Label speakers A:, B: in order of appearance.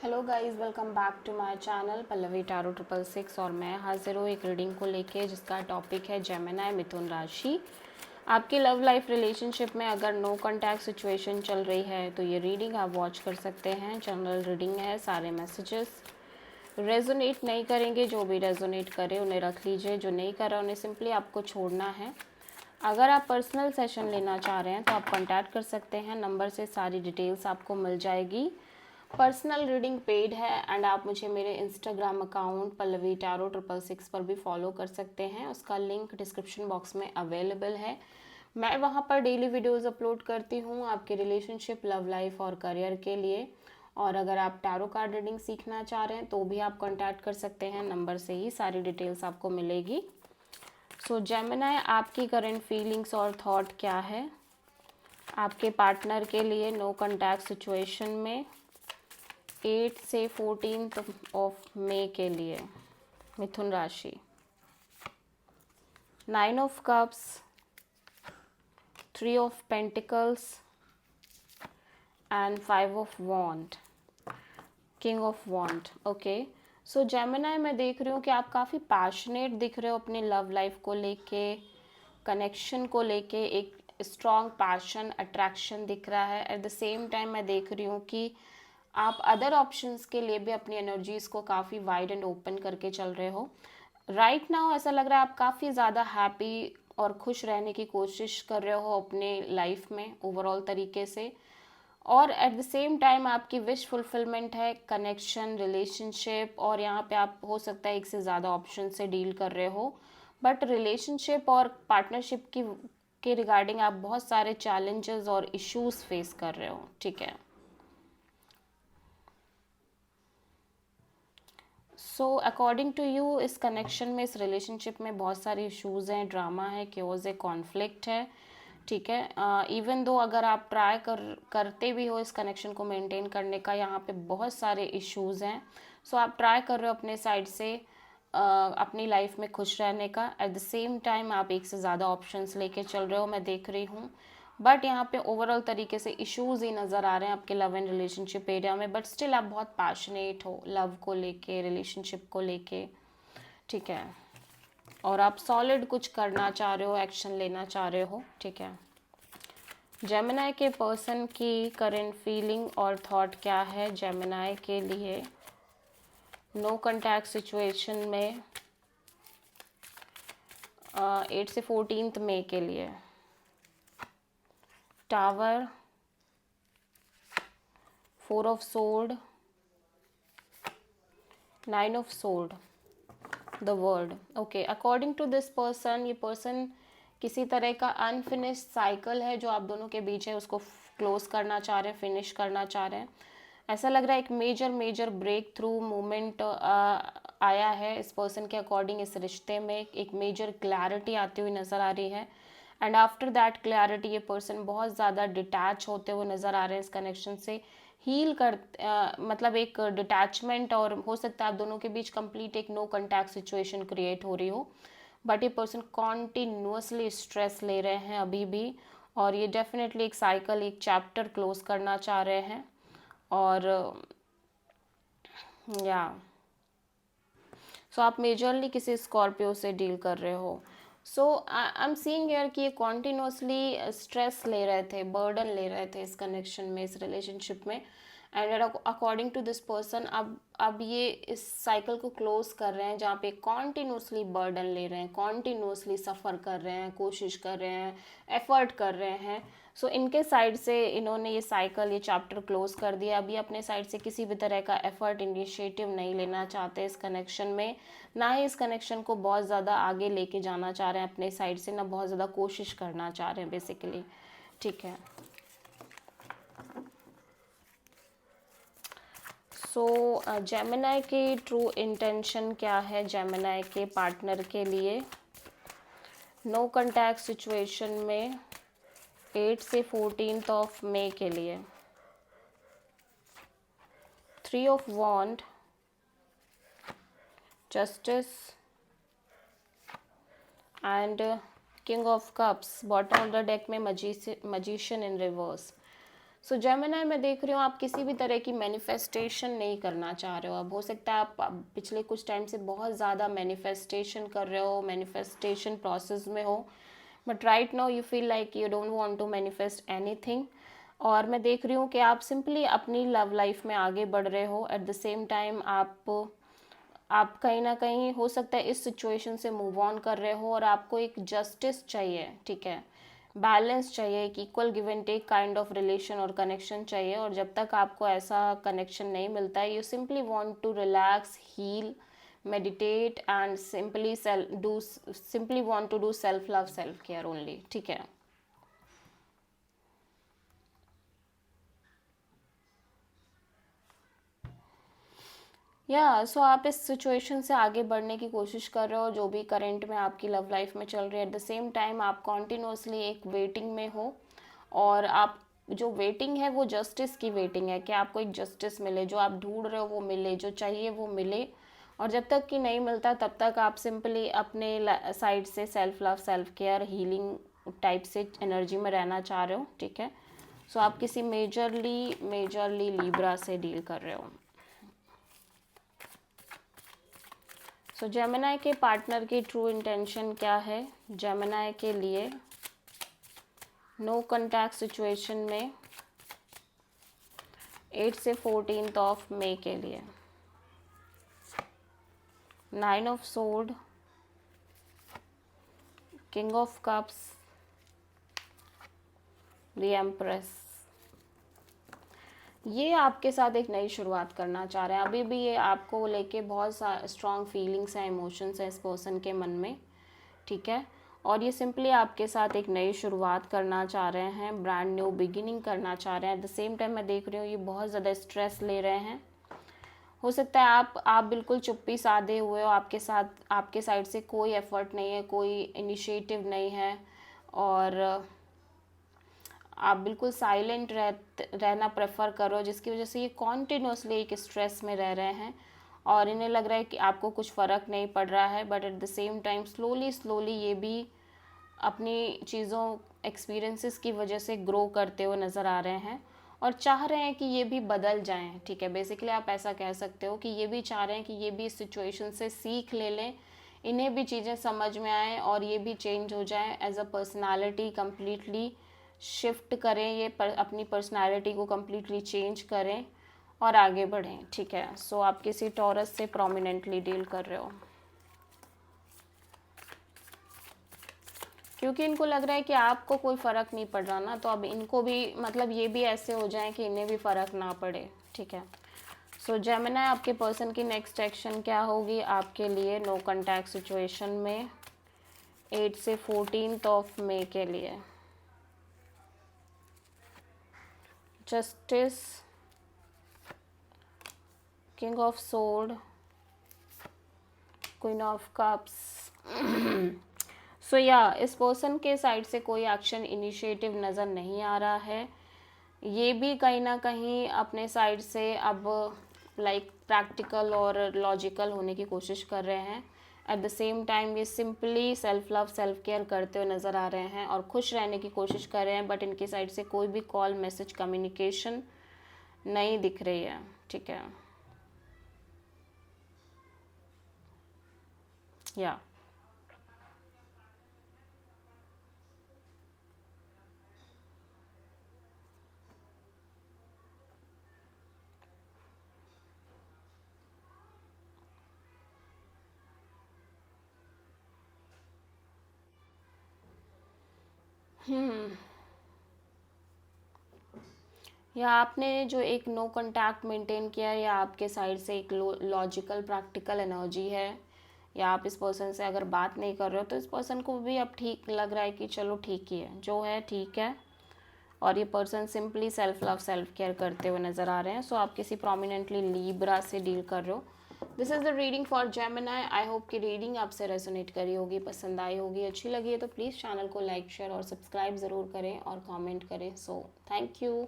A: Hello guys, welcome back to my channel Pallavi tarot 666 और मैं हाजिर हूँ एक रीडिंग को लेके जिसका टॉपिक है जेमिनी मिथुन राशि। आपकी लव लाइफ रिलेशनशिप में अगर नो कांटेक्ट सिचुएशन चल रही है तो ये रीडिंग आप वॉच कर सकते हैं। जनरल रीडिंग है, सारे मैसेजेस रेजोनेट नहीं करेंगे। जो भी रेजोनेट करे उन्हें रख लीजिए, जो नहीं कर रहा उन्हें सिंपली आपको छोड़ना है। अगर आप पर्सनल सेशन लेना चाह रहे हैं तो आप कॉन्टैक्ट कर सकते हैं, नंबर से सारी डिटेल्स आपको मिल जाएगी। पर्सनल रीडिंग पेड है एंड आप मुझे मेरे इंस्टाग्राम अकाउंट पल्लवी टारो 666 पर भी फॉलो कर सकते हैं। उसका लिंक डिस्क्रिप्शन बॉक्स में अवेलेबल है। मैं वहाँ पर डेली वीडियोस अपलोड करती हूँ आपके रिलेशनशिप, लव लाइफ और करियर के लिए। और अगर आप टैरो कार्ड रीडिंग सीखना चाह रहे हैं तो भी आप कॉन्टैक्ट कर सकते हैं, नंबर से ही सारी डिटेल्स आपको मिलेगी। सो जेमिनी, आपकी करंट फीलिंग्स और थॉट क्या है आपके पार्टनर के लिए नो कॉन्टैक्ट सिचुएशन में 8 से 14 ऑफ मई के लिए? मिथुन राशि, 9 of cups, 3 of pentacles and 5 of wand, king of wand. Okay, so Gemini, मैं देख रही हूँ कि आप काफ़ी पैशनेट दिख रहे हो अपनी लव लाइफ को लेके, कनेक्शन को लेके। एक स्ट्रॉन्ग पैशन, अट्रैक्शन दिख रहा है। एट द सेम टाइम मैं देख रही हूँ कि आप अदर ऑप्शंस के लिए भी अपनी एनर्जीज को काफ़ी वाइड एंड ओपन करके चल रहे हो। राइट नाउ ऐसा लग रहा है आप काफ़ी ज़्यादा हैप्पी और खुश रहने की कोशिश कर रहे हो अपने लाइफ में ओवरऑल तरीके से। और एट द सेम टाइम आपकी विश फुलफिलमेंट है, कनेक्शन, रिलेशनशिप। और यहाँ पे आप हो सकता है एक से ज़्यादा ऑप्शन से डील कर रहे हो, बट रिलेशनशिप और पार्टनरशिप की के रिगार्डिंग आप बहुत सारे चैलेंजेस और इश्यूज फेस कर रहे हो। ठीक है, सो अकॉर्डिंग टू यू इस कनेक्शन में, इस रिलेशनशिप में बहुत सारे इश्यूज हैं, ड्रामा है, क्योज है, कॉन्फ्लिक्ट है। ठीक है, इवन दो अगर आप ट्राई करते भी हो इस कनेक्शन को मेंटेन करने का, यहाँ पे बहुत सारे इश्यूज हैं। सो आप ट्राई कर रहे हो अपने साइड से अपनी लाइफ में खुश रहने का। एट द सेम टाइम आप एक से ज़्यादा ऑप्शंस लेके चल रहे हो, मैं देख रही हूँ। बट यहाँ पे ओवरऑल तरीके से इश्यूज ही नज़र आ रहे हैं आपके लव एंड रिलेशनशिप एरिया में। बट स्टिल आप बहुत पैशनेट हो लव को लेके, रिलेशनशिप को लेके। ठीक है, और आप सॉलिड कुछ करना चाह रहे हो, एक्शन लेना चाह रहे हो। ठीक है, जेमिनी के पर्सन की करंट फीलिंग और थॉट क्या है जेमिनी के लिए नो कॉन्टैक्ट सिचुएशन में 8 से 14 मई के लिए? Tower, 4 of sword, 9 of sword, the world. Okay, according to this person, ये पर्सन किसी तरह का अनफिनिश्ड साइकिल है जो आप दोनों के बीच है, उसको क्लोज करना चाह रहे हैं, फिनिश करना चाह रहे हैं। ऐसा लग रहा है एक मेजर ब्रेक थ्रू मोमेंट आया है इस पर्सन के अकॉर्डिंग। इस रिश्ते में एक मेजर क्लैरिटी आती हुई नज़र आ रही है। एंड आफ्टर दैट क्लैरिटी ये पर्सन बहुत ज़्यादा डिटैच होते हुए नज़र आ रहे हैं इस कनेक्शन से। हील कर मतलब एक डिटैचमेंट, और हो सकता है आप दोनों के बीच कंप्लीट एक नो कॉन्टैक्ट सिचुएशन क्रिएट हो रही हो। बट ये पर्सन कॉन्टिन्यूसली स्ट्रेस ले रहे हैं अभी भी, और ये डेफिनेटली एक साइकिल, एक चैप्टर क्लोज करना चाह रहे हैं। और या सो आप मेजरली किसी स्कॉर्पियो से डील कर रहे हो। सो आई एम सीइंग यार कि ये कॉन्टिन्यूसली स्ट्रेस ले रहे थे, बर्डन ले रहे थे इस कनेक्शन में, इस रिलेशनशिप में। And according to this person अब ये इस साइकिल को क्लोज कर रहे हैं जहाँ पे कॉन्टिन्यूसली बर्डन ले रहे हैं, कॉन्टिन्यूसली सफ़र कर रहे हैं, कोशिश कर रहे हैं, एफर्ट कर रहे हैं। सो इनके साइड से इन्होंने ये साइकिल, ये चैप्टर क्लोज कर दिया। अभी अपने साइड से किसी भी तरह का एफर्ट, इनिशिएटिव नहीं लेना चाहते इस कनेक्शन में, ना ही इस कनेक्शन को बहुत ज़्यादा आगे लेके जाना चाह रहे हैं अपने साइड से, ना बहुत ज़्यादा कोशिश करना चाह रहे हैं बेसिकली। ठीक है, सो जेमिनी की ट्रू इंटेंशन क्या है जेमिनी के पार्टनर के लिए नो कॉन्टैक्ट सिचुएशन में 8 से 14 ऑफ मई के लिए? 3 of wand, justice and king of cups. Bottom of the deck में मजीशियन इन रिवर्स। सो जेमिनी मैं देख रही हूँ आप किसी भी तरह की मैनिफेस्टेशन नहीं करना चाह रहे हो। अब हो सकता है आप पिछले कुछ टाइम से बहुत ज़्यादा मैनिफेस्टेशन कर रहे हो, मैनिफेस्टेशन प्रोसेस में हो, but right now you feel like you don't want to manifest anything. और मैं देख रही हूँ कि आप सिंपली अपनी लव लाइफ में आगे बढ़ रहे हो। एट द सेम टाइम आप कहीं ना कहीं हो सकता है इस सिचुएशन से मूव ऑन कर रहे हो और आपको एक जस्टिस चाहिए, ठीक है, बैलेंस चाहिए, एक equal give and take kind of relation और कनेक्शन चाहिए। और जब तक आपको ऐसा कनेक्शन नहीं मिलता है, you simply want to relax, heal, meditate and simply want to do self love, self care only, ठीक है। सो आप इस सिचुएशन से आगे बढ़ने की कोशिश कर रहे हो जो भी करंट में आपकी लव लाइफ में चल रही है। एट द सेम टाइम आप कॉन्टिन्यूसली एक वेटिंग में हो, और आप जो वेटिंग है वो जस्टिस की वेटिंग है कि आपको एक जस्टिस मिले, जो आप ढूंढ रहे हो वो मिले, जो चाहिए वो मिले। और जब तक कि नहीं मिलता तब तक आप सिंपली अपने साइड से self love, self care, healing type से एनर्जी में रहना चाह रहे हो, ठीक है। सो आप किसी मेजरली लीब्रा से डील कर रहे हो। सो जेमिनी के पार्टनर की ट्रू इंटेंशन क्या है जेमिनी के लिए नो कॉन्टैक्ट सिचुएशन में 8 से 14 ऑफ मई के लिए? 9 of sword, king of cups, the empress. ये आपके साथ एक नई शुरुआत करना चाह रहे हैं। अभी भी ये आपको लेके बहुत स्ट्रॉन्ग फीलिंग्स हैं, इमोशंस हैं इस पर्सन के मन में, ठीक है। और ये सिंपली आपके साथ एक नई शुरुआत करना चाह रहे हैं, ब्रांड न्यू बिगिनिंग करना चाह रहे हैं। एट द सेम टाइम मैं देख रही हूँ ये बहुत ज़्यादा स्ट्रेस ले रहे हैं। हो सकता है आप बिल्कुल चुप्पी साधे हुए हो, आपके साइड से कोई एफर्ट नहीं है, कोई इनिशिएटिव नहीं है, और आप बिल्कुल साइलेंट रहना प्रेफर करो, जिसकी वजह से ये कॉन्टिन्यूसली एक स्ट्रेस में रह रहे हैं और इन्हें लग रहा है कि आपको कुछ फ़र्क नहीं पड़ रहा है। But at the same time slowly ये भी अपनी चीज़ों, एक्सपीरियंसेस की वजह से ग्रो करते हुए नज़र आ रहे हैं और चाह रहे हैं कि ये भी बदल जाएं, ठीक है। बेसिकली आप ऐसा कह सकते हो कि ये भी चाह रहे हैं कि ये भी इस सिचुएशन से सीख ले लें, इन्हें भी चीज़ें समझ में आएँ और ये भी चेंज हो जाएं, as a personality completely shift करें, अपनी पर्सनालिटी को कम्प्लीटली चेंज करें और आगे बढ़ें, ठीक है। सो आप किसी टॉरस से प्रोमिनेंटली डील कर रहे हो, क्योंकि इनको लग रहा है कि आपको कोई फ़र्क नहीं पड़ रहा ना, तो अब इनको भी मतलब ये भी ऐसे हो जाए कि इन्हें भी फ़र्क ना पड़े, ठीक है। सो जेमिनी आपके पर्सन की नेक्स्ट एक्शन क्या होगी आपके लिए नो कॉन्टैक्ट सिचुएशन में 8 से 14 ऑफ मई के लिए? Justice, king of sword, queen of cups. So इस पर्सन के साइड से कोई एक्शन इनिशिएटिव नज़र नहीं आ रहा है। ये भी कहीं ना कहीं अपने साइड से अब प्रैक्टिकल और लॉजिकल होने की कोशिश कर रहे हैं। एट द सेम टाइम ये simply self love, self care करते हुए नज़र आ रहे हैं और खुश रहने की कोशिश कर रहे हैं, बट इनकी साइड से कोई भी कॉल, मैसेज, कम्युनिकेशन नहीं दिख रही है, ठीक है। या या आपने जो एक नो कांटेक्ट मेंटेन किया, या आपके साइड से एक लॉजिकल प्रैक्टिकल एनर्जी है, या आप इस पर्सन से अगर बात नहीं कर रहे हो तो इस पर्सन को भी अब ठीक लग रहा है कि चलो ठीक ही है, जो है ठीक है। और ये person simply self love, self care करते हुए नज़र आ रहे हैं। सो आप किसी प्रोमिनेंटली लीब्रा से डील कर रहे हो। This is the reading for Gemini. I hope कि रीडिंग आपसे रेजोनेट करी होगी, पसंद आई होगी, अच्छी लगी है तो प्लीज़ चैनल को लाइक, शेयर और सब्सक्राइब ज़रूर करें और कमेंट करें। So thank you.